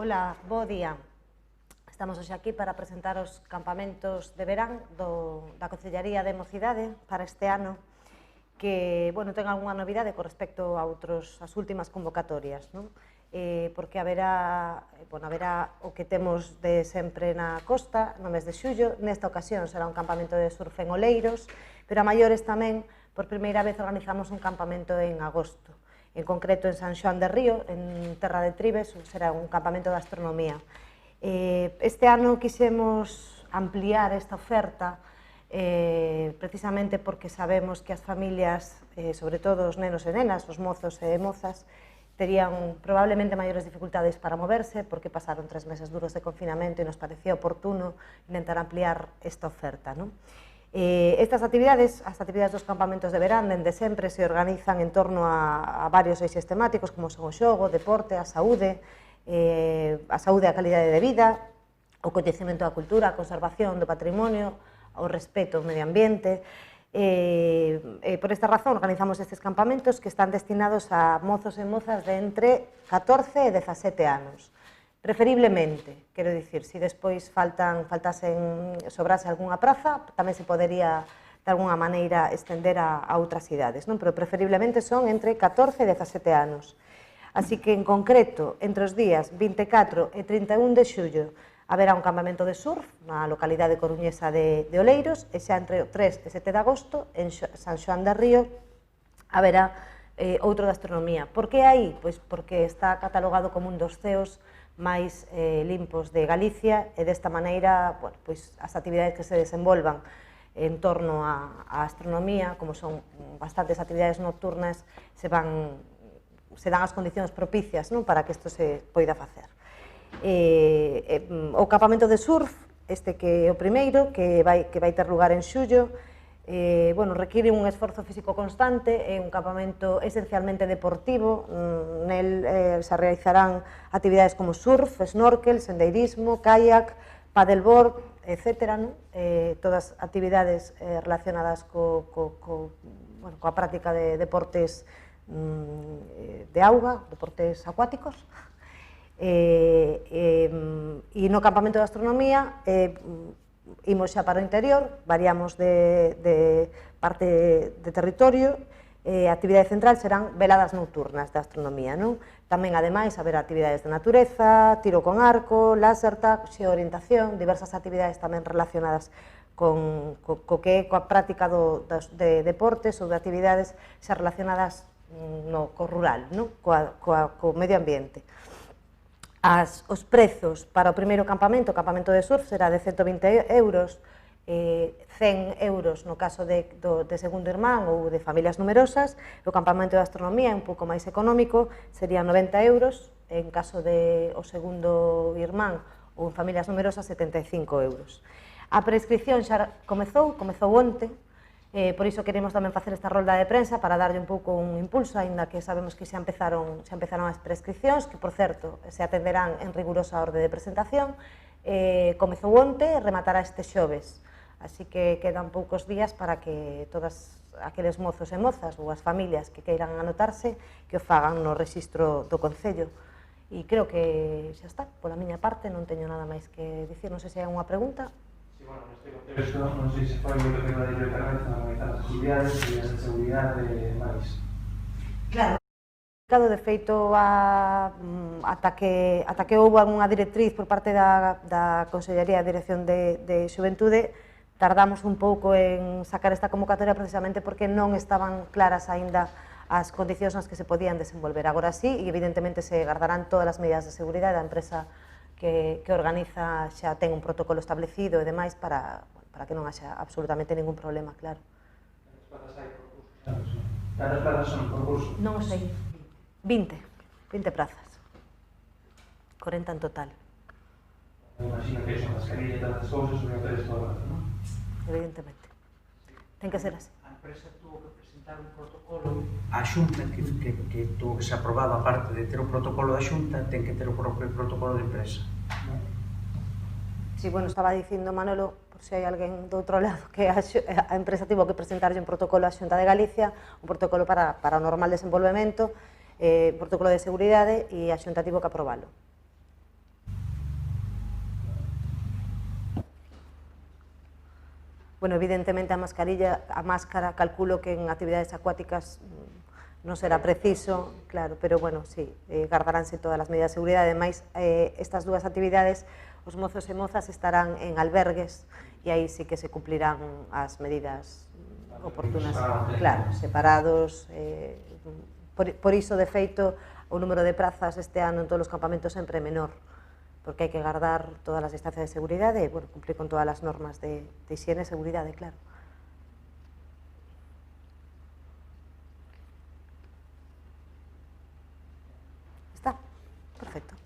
Ola, bo día. Estamos hoxe aquí para presentar os campamentos de verán da Concellaría de Mocidade para este ano, que, bueno, ten algunha novidade con respecto a as últimas convocatorias, non? Porque haberá o que temos de sempre na costa, no mes de xullo. Nesta ocasión será un campamento de surf en Oleiros, pero a maiores tamén, por primeira vez, organizamos un campamento en agosto. En concreto, en San Xoán de Río, en Terra de Tribes, será un campamento de astronomía. Este ano quixemos ampliar esta oferta precisamente porque sabemos que as familias, sobre todo os nenos e nenas, os mozos e mozas, terían probablemente maiores dificultades para moverse porque pasaron 3 meses duros de confinamento e nos parecía oportuno intentar ampliar esta oferta, non? Estas actividades, as actividades dos campamentos de verán, dende sempre se organizan en torno a varios eixes temáticos, como son o xogo, o deporte, a saúde e a calidade de vida, o coñecemento da cultura, a conservación do patrimonio, o respeto ao medio ambiente. Por esta razón organizamos estes campamentos que están destinados a mozos e mozas de entre 14 e 17 anos. Preferiblemente, quero dicir, se despois sobrase algunha praza, tamén se podería, de algunha maneira, estender a outras idades, non? Pero preferiblemente son entre 14 e 17 anos. Así que, en concreto, entre os días 24 e 31 de xullo, haberá un campamento de surf na localidade coruñesa de Oleiros, e xa entre o 3 e 7 de agosto, en San Xoán de Río, haberá outro de astronomía. Por que aí? Pois porque está catalogado como un dos CEOs máis limpos de Galicia e desta maneira as actividades que se desenvolvan en torno á astronomía, como son bastantes actividades nocturnas, se dan as condicións propicias para que isto se poida facer. O campamento de surf, este que é o primeiro, que vai ter lugar en xullo, require un esforzo físico constante, é un campamento esencialmente deportivo. Nel se realizarán actividades como surf, snorkel, sendeirismo, kayak, paddleboard, etc. Todas actividades relacionadas coa práctica de deportes de auga, deportes acuáticos. E no campamento de astronomía imos xa para o interior, variamos de parte de territorio, a actividade central serán veladas nocturnas de astronomía, non? Tamén, ademais, haberá actividades de natureza, tiro con arco, láser tag, xeoorientación, diversas actividades tamén relacionadas coa práctica de deportes ou de actividades xa relacionadas co rural, co medio ambiente. Os prezos para o primeiro campamento, o campamento de surf, será de 120 euros, 100 euros no caso de segundo irmán ou de familias numerosas. O campamento de astronomía é un pouco máis económico, sería 90 euros, en caso de o segundo irmán ou en familias numerosas 75 euros. A prescripción xa comezou onte, por iso queremos tamén facer esta rolda de prensa para darlle un pouco un impulso, aínda que sabemos que xa empezaron as prescripcións, que, por certo, se atenderán en rigurosa orde de presentación. Comezou onte e rematará este xoves, así que quedan poucos días para que todos aqueles mozos e mozas ou as familias que queiran anotarse que o fagan no rexistro do Concello. E creo que xa está, pola miña parte, non teño nada máis que dicir. Non sei se hai unha pregunta. Neste contexto, non sei se foi o que tengo directamente a analizar as actividades, medidas de seguridade e máis. Claro, de feito, ata que houve unha directriz por parte da Consellería de Dirección de Xuventude, tardamos un pouco en sacar esta convocatoria precisamente porque non estaban claras aínda as condicións nas que se podían desenvolver. Agora sí, e evidentemente se gardarán todas as medidas de seguridade. A empresa que organiza xa ten un protocolo establecido e demais para que non haxa absolutamente ningún problema, claro. Cantas plazas hai por curso? Cantas plazas son por curso? Non o sei. 20 prazas. 40 en total. Imagino que son mascarilla e todas as cousas obrigatorias todo o rato, non? Evidentemente. Ten que ser así. A empresa tuvo que presentar un protocolo á Xunta que tuvo que ser aprobado, aparte de ter o protocolo da Xunta, ten que ter o propio protocolo de empresa. Sí, bueno, estaba dicindo Manolo, por se hai alguén do outro lado, que a empresa tivo que presentarlle un protocolo á Xunta de Galicia, un protocolo para o normal desenvolvemento, un protocolo de seguridade, e a Xunta tivo que aprobalo. Bueno, evidentemente a máscara, calculo que en actividades acuáticas non será preciso, claro, pero bueno, sí, gardaránse todas as medidas de seguridade. Ademais, estas dúas actividades, os mozos e mozas estarán en albergues e aí sí que se cumplirán as medidas oportunas, claro, separados. Por iso, de feito, o número de prazas este ano en todos os campamentos sempre é menor, porque hai que guardar todas as distancias de seguridade e, bueno, cumplir con todas as normas de higiene e seguridade, claro. Está, perfecto.